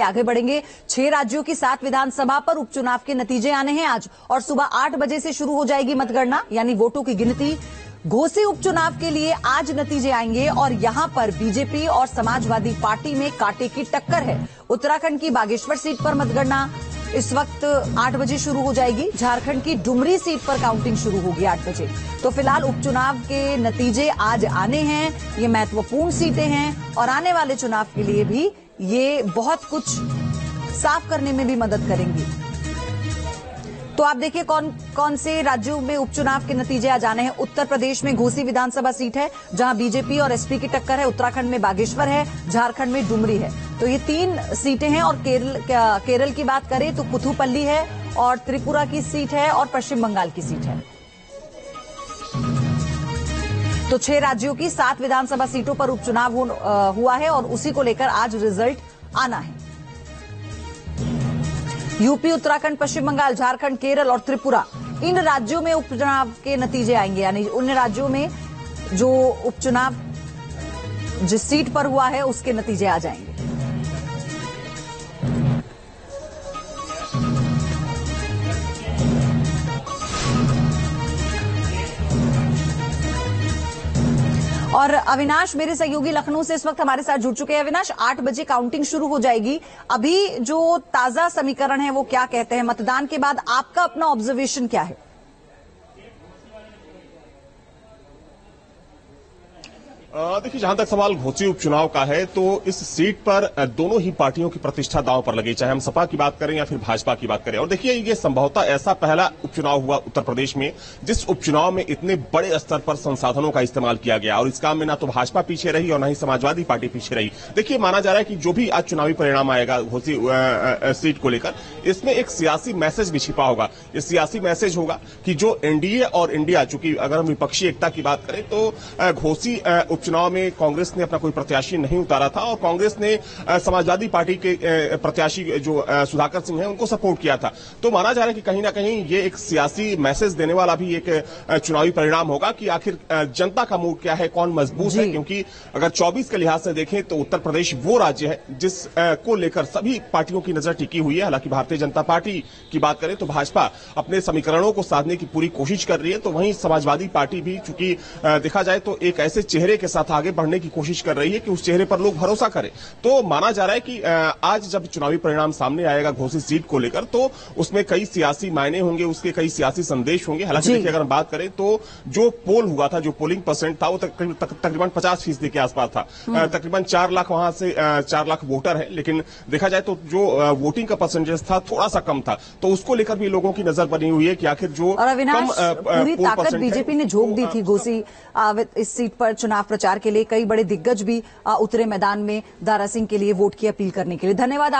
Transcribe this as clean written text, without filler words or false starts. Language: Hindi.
आगे बढ़ेंगे। 6 राज्यों की 7 विधानसभा पर उपचुनाव के नतीजे आने हैं आज और सुबह 8 बजे से शुरू हो जाएगी मतगणना यानी वोटों की गिनती। घोसी उपचुनाव के लिए आज नतीजे आएंगे और यहां पर बीजेपी और समाजवादी पार्टी में कांटे की टक्कर है। उत्तराखंड की बागेश्वर सीट पर मतगणना इस वक्त 8 बजे शुरू हो जाएगी। झारखंड की डुमरी सीट पर काउंटिंग शुरू होगी 8 बजे। तो फिलहाल उपचुनाव के नतीजे आज आने हैं। ये महत्वपूर्ण सीटें हैं और आने वाले चुनाव के लिए भी ये बहुत कुछ साफ करने में भी मदद करेंगी। तो आप देखिए कौन कौन से राज्यों में उपचुनाव के नतीजे आ जाने हैं। उत्तर प्रदेश में घोसी विधानसभा सीट है जहां बीजेपी और एसपी की टक्कर है। उत्तराखंड में बागेश्वर है, झारखंड में डुमरी है। तो ये 3 सीटें हैं और केरल की बात करें तो पुथुपल्ली है और त्रिपुरा की सीट है और पश्चिम बंगाल की सीट है। तो 6 राज्यों की 7 विधानसभा सीटों पर उपचुनाव हुआ है और उसी को लेकर आज रिजल्ट आना है। यूपी, उत्तराखंड, पश्चिम बंगाल, झारखंड, केरल और त्रिपुरा, इन राज्यों में उपचुनाव के नतीजे आएंगे यानी उन राज्यों में जो उपचुनाव जिस सीट पर हुआ है उसके नतीजे आ जाएंगे। और अविनाश मेरे सहयोगी लखनऊ से इस वक्त हमारे साथ जुड़ चुके हैं। अविनाश, 8 बजे काउंटिंग शुरू हो जाएगी। अभी जो ताजा समीकरण है वो क्या कहते हैं? मतदान के बाद आपका अपना ऑब्जर्वेशन क्या है? देखिए, जहां तक सवाल घोसी उपचुनाव का है तो इस सीट पर दोनों ही पार्टियों की प्रतिष्ठा दांव पर लगी, चाहे हम सपा की बात करें या फिर भाजपा की बात करें। और देखिए, ये संभवतः ऐसा पहला उपचुनाव हुआ उत्तर प्रदेश में जिस उपचुनाव में इतने बड़े स्तर पर संसाधनों का इस्तेमाल किया गया और इस काम में ना तो भाजपा पीछे रही और ना ही समाजवादी पार्टी पीछे रही। देखिए, माना जा रहा है कि जो भी आज चुनावी परिणाम आएगा घोसी सीट को लेकर, इसमें एक सियासी मैसेज भी छिपा होगा। ये सियासी मैसेज होगा कि जो एनडीए और इंडिया, चूंकि अगर हम विपक्षी एकता की बात करें तो घोसी चुनाव में कांग्रेस ने अपना कोई प्रत्याशी नहीं उतारा था और कांग्रेस ने समाजवादी पार्टी के प्रत्याशी जो सुधाकर सिंह हैं उनको सपोर्ट किया था। तो माना जा रहा है कि कहीं ना कहीं ये एक सियासी मैसेज देने वाला भी एक चुनावी परिणाम होगा कि आखिर जनता का मूड क्या है, कौन मजबूत है। क्योंकि अगर 24 के लिहाज से देखें तो उत्तर प्रदेश वो राज्य है जिस को लेकर सभी पार्टियों की नजर टिकी हुई है। हालांकि भारतीय जनता पार्टी की बात करें तो भाजपा अपने समीकरणों को साधने की पूरी कोशिश कर रही है, तो वहीं समाजवादी पार्टी भी चूंकि देखा जाए तो एक ऐसे चेहरे के साथ आगे बढ़ने की कोशिश कर रही है कि उस चेहरे पर लोग भरोसा करें। तो माना जा रहा है कि आज जब चुनावी परिणाम सामने आएगा घोसी सीट को लेकर तो उसमें कई सियासी मायने होंगे, उसके कई सियासी संदेश होंगे। हालांकि देखिए, अगर हम बात करें तो जो पोल हुआ था, जो पोलिंग परसेंट था वो तकरीबन 50% के आसपास था। तकरीबन 4 लाख वहां से 4 लाख वोटर है, लेकिन देखा जाए तो जो वोटिंग का परसेंटेज था थोड़ा सा कम था। तो उसको लेकर भी लोगों की नजर बनी हुई है कि आखिर जो पूरी ताकत बीजेपी ने झोंक दी थी घोसी इस सीट पर चुनाव प्रचार के लिए। कई बड़े दिग्गज भी उतरे मैदान में दारा सिंह के लिए वोट की अपील करने के लिए। धन्यवाद।